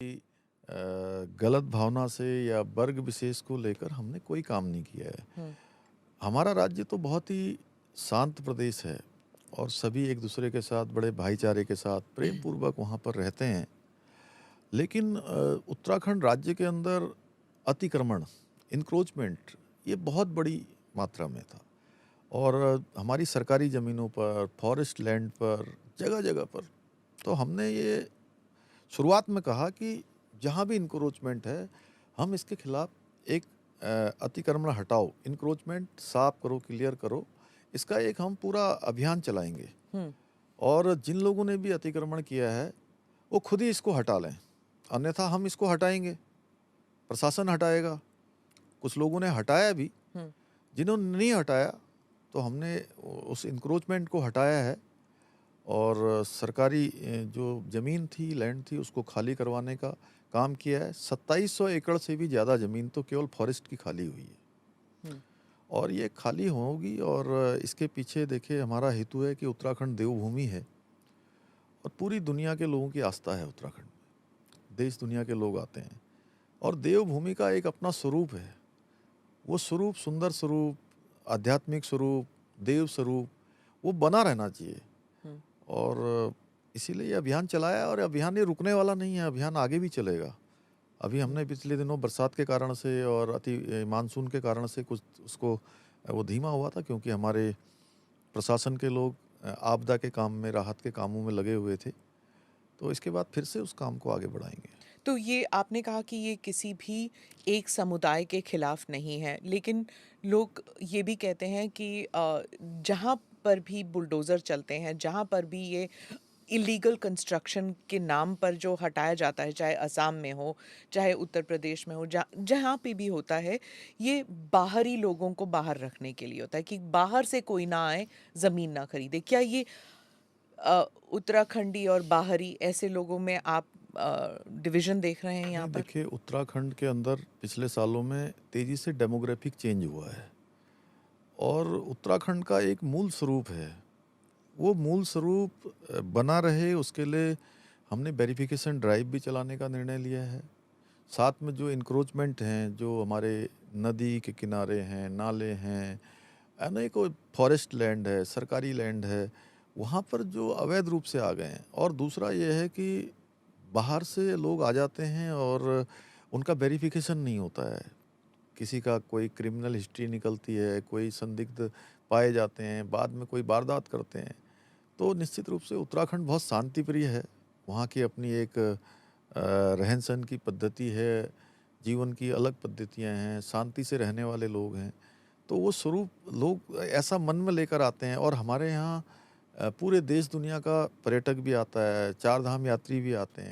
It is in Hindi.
कि गलत भावना से या वर्ग विशेष को लेकर हमने कोई काम नहीं किया है। हुँ, हमारा राज्य तो बहुत ही शांत प्रदेश है और सभी एक दूसरे के साथ बड़े भाईचारे के साथ प्रेम पूर्वक वहाँ पर रहते हैं। लेकिन उत्तराखंड राज्य के अंदर अतिक्रमण, इंक्रोचमेंट ये बहुत बड़ी मात्रा में था और हमारी सरकारी ज़मीनों पर, फॉरेस्ट लैंड पर, जगह-जगह पर। तो हमने ये शुरुआत में कहा कि जहाँ भी इंक्रोचमेंट है, हम इसके खिलाफ एक अतिक्रमण हटाओ, इंक्रोचमेंट साफ करो, क्लियर करो। इसका एक हम पूरा अभियान चलाएँगे हुँ, और जिन लोगों ने भी अतिक्रमण किया है, वो खुद ही इसको हटा लें, अन्यथा हम इसको हटाएँगे, प्रशासन हटाएगा। कुछ लोगों ने हटाया भी, हुँ, जिन्होंने नहीं हटाया, तो हमने उस इंक्रोचमेंट को हटाया है और सरकारी जो ज़मीन थी, लैंड थी, उसको खाली करवाने का काम किया है। 2700 एकड़ से भी ज़्यादा ज़मीन तो केवल फॉरेस्ट की खाली हुई है हुँ, और ये खाली होगी और इसके पीछे देखिए हमारा हेतु है कि उत्तराखंड देवभूमि है और पूरी दुनिया के लोगों की आस्था है उत्तराखंड में। देश दुनिया के लोग आते हैं और देवभूमि का एक अपना स्वरूप है। वो स्वरूप सुंदर स्वरूप, आध्यात्मिक स्वरूप, देव स्वरूप, वो बना रहना चाहिए। हुँ। और इसीलिए ये अभियान चलाया और अभियान ये रुकने वाला नहीं है, अभियान आगे भी चलेगा। अभी हुँ। हमने पिछले दिनों बरसात के कारण से और मानसून के कारण से कुछ उसको वो धीमा हुआ था क्योंकि हमारे प्रशासन के लोग आपदा के काम में, राहत के कामों में लगे हुए थे। तो इसके बाद फिर से उस काम को आगे बढ़ाएँगे। तो ये आपने कहा कि ये किसी भी एक समुदाय के खिलाफ नहीं है, लेकिन लोग ये भी कहते हैं कि जहाँ पर भी बुलडोज़र चलते हैं, जहाँ पर भी ये इल्लीगल कंस्ट्रक्शन के नाम पर जो हटाया जाता है, चाहे असम में हो, चाहे उत्तर प्रदेश में हो, जहाँ पे भी होता है, ये बाहरी लोगों को बाहर रखने के लिए होता है कि बाहर से कोई ना आए, ज़मीन ना खरीदे। क्या ये उत्तराखंडी और बाहरी ऐसे लोगों में आप डिवीज़न देख रहे हैं यहाँ नहीं पर? देखिए, उत्तराखंड के अंदर पिछले सालों में तेज़ी से डेमोग्राफिक चेंज हुआ है और उत्तराखंड का एक मूल स्वरूप है। वो मूल स्वरूप बना रहे उसके लिए हमने वेरिफिकेशन ड्राइव भी चलाने का निर्णय लिया है। साथ में जो इंक्रोचमेंट हैं, जो हमारे नदी के किनारे हैं, नाले हैं, अनेकों फॉरेस्ट लैंड है, सरकारी लैंड है, वहाँ पर जो अवैध रूप से आ गए हैं और दूसरा ये है कि बाहर से लोग आ जाते हैं और उनका वेरिफिकेशन नहीं होता है। किसी का कोई क्रिमिनल हिस्ट्री निकलती है, कोई संदिग्ध पाए जाते हैं, बाद में कोई वारदात करते हैं। तो निश्चित रूप से उत्तराखंड बहुत शांति प्रिय है। वहाँ की अपनी एक रहन-सहन की पद्धति है, जीवन की अलग पद्धतियाँ हैं, शांति से रहने वाले लोग हैं। तो वो स्वरूप लोग ऐसा मन में लेकर आते हैं और हमारे यहाँ पूरे देश दुनिया का पर्यटक भी आता है, चार धाम यात्री भी आते हैं।